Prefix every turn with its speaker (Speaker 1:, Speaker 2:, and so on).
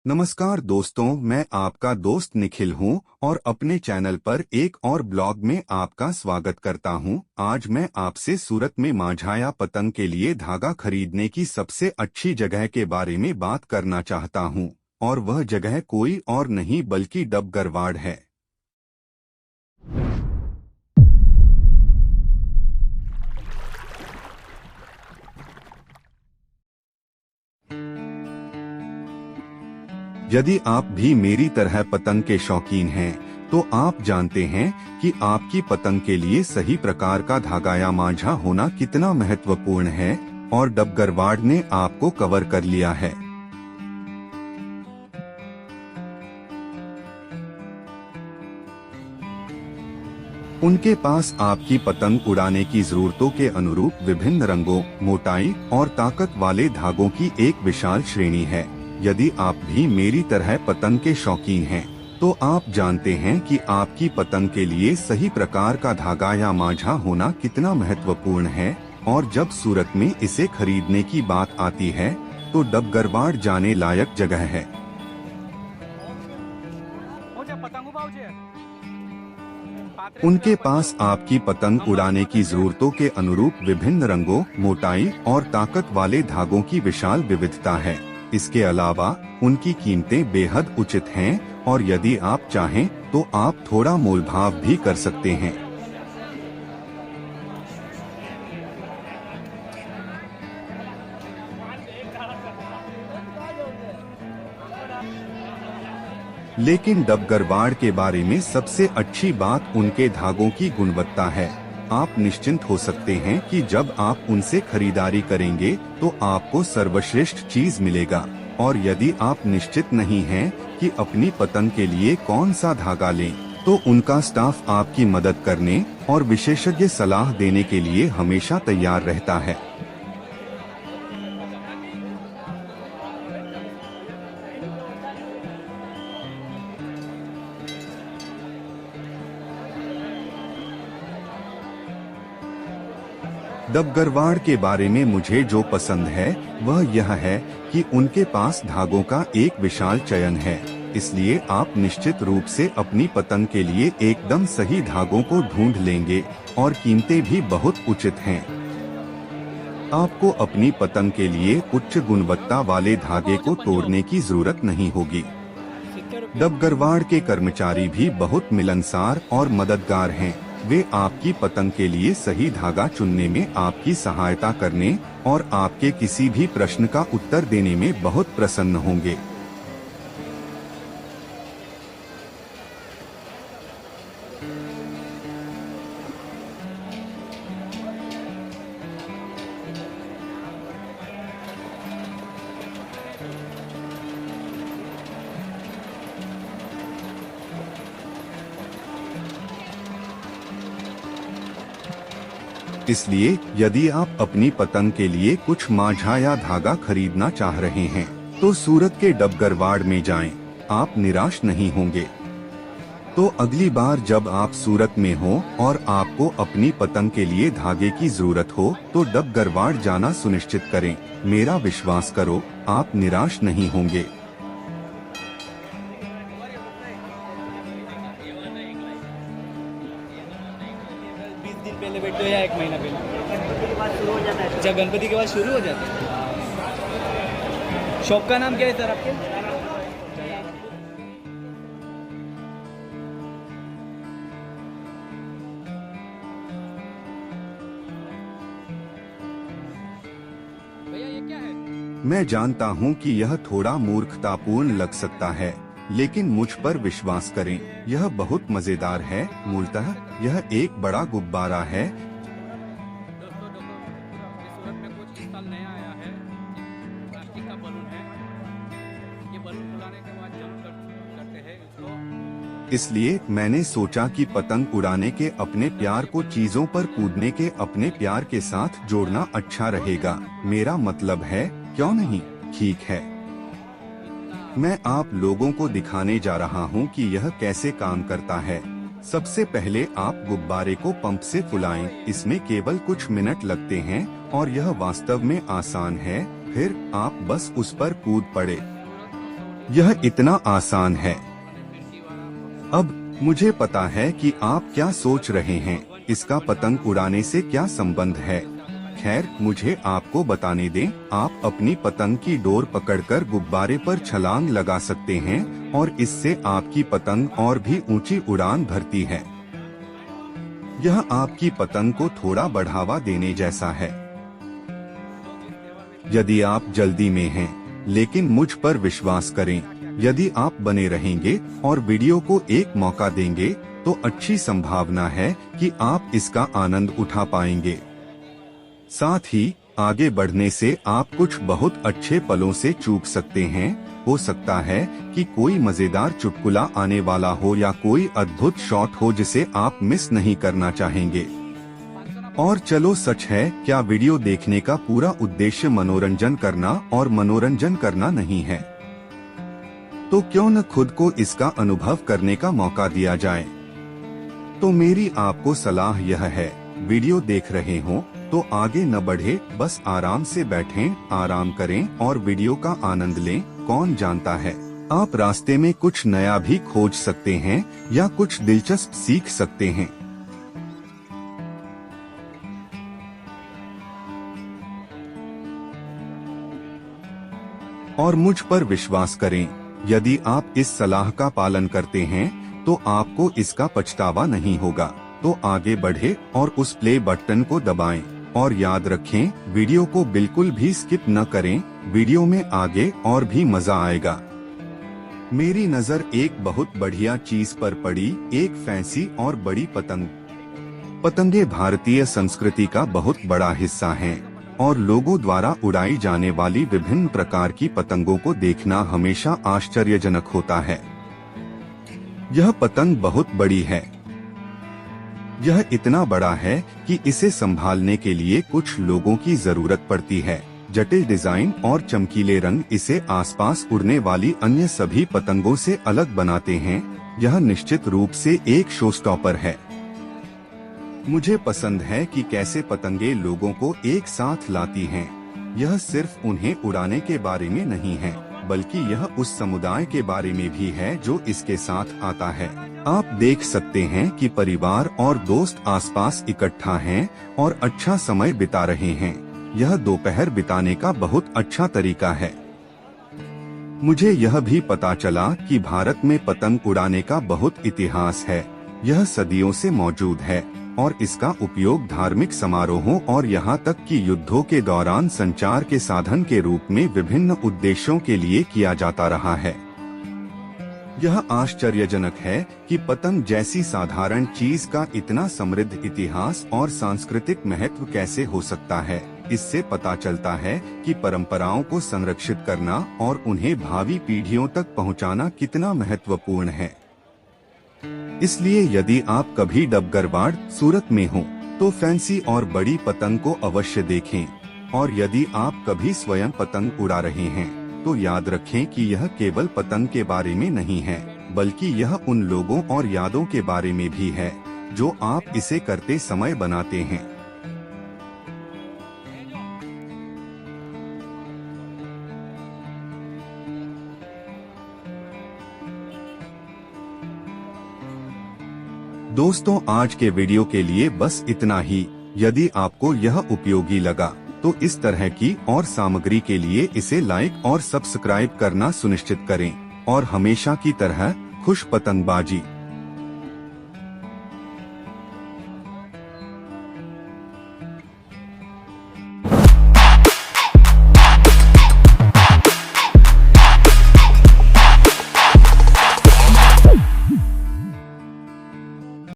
Speaker 1: नमस्कार दोस्तों, मैं आपका दोस्त निखिल हूं और अपने चैनल पर एक और ब्लॉग में आपका स्वागत करता हूं। आज मैं आपसे सूरत में माझाया पतंग के लिए धागा खरीदने की सबसे अच्छी जगह के बारे में बात करना चाहता हूं, और वह जगह कोई और नहीं बल्कि डबगरवाड़ है। यदि आप भी मेरी तरह पतंग के शौकीन हैं, तो आप जानते हैं कि आपकी पतंग के लिए सही प्रकार का धागा या मांझा होना कितना महत्वपूर्ण है, और डबगरवाड़ ने आपको कवर कर लिया है। उनके पास आपकी पतंग उड़ाने की जरूरतों के अनुरूप विभिन्न रंगों, मोटाई और ताकत वाले धागों की एक विशाल श्रेणी है। यदि आप भी मेरी तरह पतंग के शौकीन हैं, तो आप जानते हैं कि आपकी पतंग के लिए सही प्रकार का धागा या मांझा होना कितना महत्वपूर्ण है। और जब सूरत में इसे खरीदने की बात आती है, तो डबगरवाड़ जाने लायक जगह है। उनके पास आपकी पतंग उड़ाने की जरूरतों के अनुरूप विभिन्न रंगों, मोटाई और ताकत वाले धागों की विशाल विविधता है। इसके अलावा उनकी कीमतें बेहद उचित हैं, और यदि आप चाहें तो आप थोड़ा मोलभाव भी कर सकते हैं। लेकिन डबगरवाड़ के बारे में सबसे अच्छी बात उनके धागों की गुणवत्ता है। आप निश्चिंत हो सकते हैं कि जब आप उनसे खरीदारी करेंगे तो आपको सर्वश्रेष्ठ चीज मिलेगा। और यदि आप निश्चित नहीं हैं कि अपनी पतंग के लिए कौन सा धागा लें, तो उनका स्टाफ आपकी मदद करने और विशेषज्ञ सलाह देने के लिए हमेशा तैयार रहता है। डबगरवाड़ के बारे में मुझे जो पसंद है वह यह है कि उनके पास धागों का एक विशाल चयन है। इसलिए आप निश्चित रूप से अपनी पतंग के लिए एकदम सही धागों को ढूंढ लेंगे, और कीमतें भी बहुत उचित हैं। आपको अपनी पतंग के लिए उच्च गुणवत्ता वाले धागे को तोड़ने की जरूरत नहीं होगी। डबगरवाड़ के कर्मचारी भी बहुत मिलनसार और मददगार हैं। वे आपकी पतंग के लिए सही धागा चुनने में आपकी सहायता करने और आपके किसी भी प्रश्न का उत्तर देने में बहुत प्रसन्न होंगे। इसलिए यदि आप अपनी पतंग के लिए कुछ मांझा या धागा खरीदना चाह रहे हैं, तो सूरत के डबगरवाड़ में जाएं। आप निराश नहीं होंगे। तो अगली बार जब आप सूरत में हो और आपको अपनी पतंग के लिए धागे की जरूरत हो, तो डबगरवाड़ जाना सुनिश्चित करें। मेरा विश्वास करो, आप निराश नहीं होंगे।
Speaker 2: पहले बैठते हो या एक महीना पहले? गणपति के बाद शुरू हो जाता है। अच्छा, गणपति के बाद शुरू हो जाता है। शॉप का नाम क्या है सर आपके? भैया ये क्या है?
Speaker 1: मैं जानता हूँ कि यह थोड़ा मूर्खतापूर्ण लग सकता है, लेकिन मुझ पर विश्वास करें, यह बहुत मजेदार है। मूलतः यह एक बड़ा गुब्बारा है।
Speaker 2: सूरत में कुछ इस साल नया आया है, प्लास्टिक का बलून है। ये बलून उड़ाने के बाद जंप करते हैं इसको।
Speaker 1: इसलिए मैंने सोचा कि पतंग उड़ाने के अपने प्यार को चीजों पर कूदने के अपने प्यार के साथ जोड़ना अच्छा रहेगा। मेरा मतलब है, क्यों नहीं? ठीक है, मैं आप लोगों को दिखाने जा रहा हूं कि यह कैसे काम करता है। सबसे पहले आप गुब्बारे को पंप से फुलाएं। इसमें केवल कुछ मिनट लगते हैं और यह वास्तव में आसान है। फिर आप बस उस पर कूद पड़े। यह इतना आसान है। अब मुझे पता है कि आप क्या सोच रहे हैं, इसका पतंग उड़ाने से क्या संबंध है। खैर, मुझे आपको बताने दें, आप अपनी पतंग की डोर पकड़कर गुब्बारे पर छलांग लगा सकते हैं और इससे आपकी पतंग और भी ऊंची उड़ान भरती है। यह आपकी पतंग को थोड़ा बढ़ावा देने जैसा है। यदि आप जल्दी में हैं, लेकिन मुझ पर विश्वास करें, यदि आप बने रहेंगे और वीडियो को एक मौका देंगे तो अच्छी संभावना है कि आप इसका आनंद उठा पाएंगे। साथ ही आगे बढ़ने से आप कुछ बहुत अच्छे पलों से चूक सकते हैं। हो सकता है कि कोई मजेदार चुटकुला आने वाला हो या कोई अद्भुत शॉट हो जिसे आप मिस नहीं करना चाहेंगे। और चलो, सच है क्या वीडियो देखने का पूरा उद्देश्य मनोरंजन करना और मनोरंजन करना नहीं है? तो क्यों न खुद को इसका अनुभव करने का मौका दिया जाए। तो मेरी आपको सलाह यह है, वीडियो देख रहे हो तो आगे न बढ़े, बस आराम से बैठें, आराम करें और वीडियो का आनंद लें। कौन जानता है, आप रास्ते में कुछ नया भी खोज सकते हैं या कुछ दिलचस्प सीख सकते हैं। और मुझ पर विश्वास करें, यदि आप इस सलाह का पालन करते हैं तो आपको इसका पछतावा नहीं होगा। तो आगे बढ़े और उस प्ले बटन को दबाएं और याद रखें, वीडियो को बिल्कुल भी स्किप न करें, वीडियो में आगे और भी मजा आएगा। मेरी नजर एक बहुत बढ़िया चीज पर पड़ी, एक फैंसी और बड़ी पतंग। पतंगे भारतीय संस्कृति का बहुत बड़ा हिस्सा हैं और लोगों द्वारा उड़ाई जाने वाली विभिन्न प्रकार की पतंगों को देखना हमेशा आश्चर्यजनक होता है। यह पतंग बहुत बड़ी है। यह इतना बड़ा है कि इसे संभालने के लिए कुछ लोगों की जरूरत पड़ती है। जटिल डिजाइन और चमकीले रंग इसे आसपास उड़ने वाली अन्य सभी पतंगों से अलग बनाते हैं। यह निश्चित रूप से एक शो स्टॉपर है। मुझे पसंद है कि कैसे पतंगे लोगों को एक साथ लाती हैं। यह सिर्फ उन्हें उड़ाने के बारे में नहीं है, बल्कि यह उस समुदाय के बारे में भी है जो इसके साथ आता है। आप देख सकते हैं कि परिवार और दोस्त आसपास इकट्ठा हैं और अच्छा समय बिता रहे हैं। यह दोपहर बिताने का बहुत अच्छा तरीका है। मुझे यह भी पता चला कि भारत में पतंग उड़ाने का बहुत इतिहास है। यह सदियों से मौजूद है और इसका उपयोग धार्मिक समारोहों और यहाँ तक कि युद्धों के दौरान संचार के साधन के रूप में विभिन्न उद्देश्यों के लिए किया जाता रहा है। यह आश्चर्यजनक है कि पतंग जैसी साधारण चीज का इतना समृद्ध इतिहास और सांस्कृतिक महत्व कैसे हो सकता है। इससे पता चलता है कि परंपराओं को संरक्षित करना और उन्हें भावी पीढ़ियों तक पहुंचाना कितना महत्वपूर्ण है। इसलिए यदि आप कभी डबगरवाड़ सूरत में हो तो फैंसी और बड़ी पतंग को अवश्य देखें। और यदि आप कभी स्वयं पतंग उड़ा रहे हैं तो याद रखें कि यह केवल पतंग के बारे में नहीं है, बल्कि यह उन लोगों और यादों के बारे में भी है जो आप इसे करते समय बनाते हैं। दोस्तों, आज के वीडियो के लिए बस इतना ही। यदि आपको यह उपयोगी लगा तो इस तरह की और सामग्री के लिए इसे लाइक और सब्सक्राइब करना सुनिश्चित करें। और हमेशा की तरह खुश पतंगबाजी।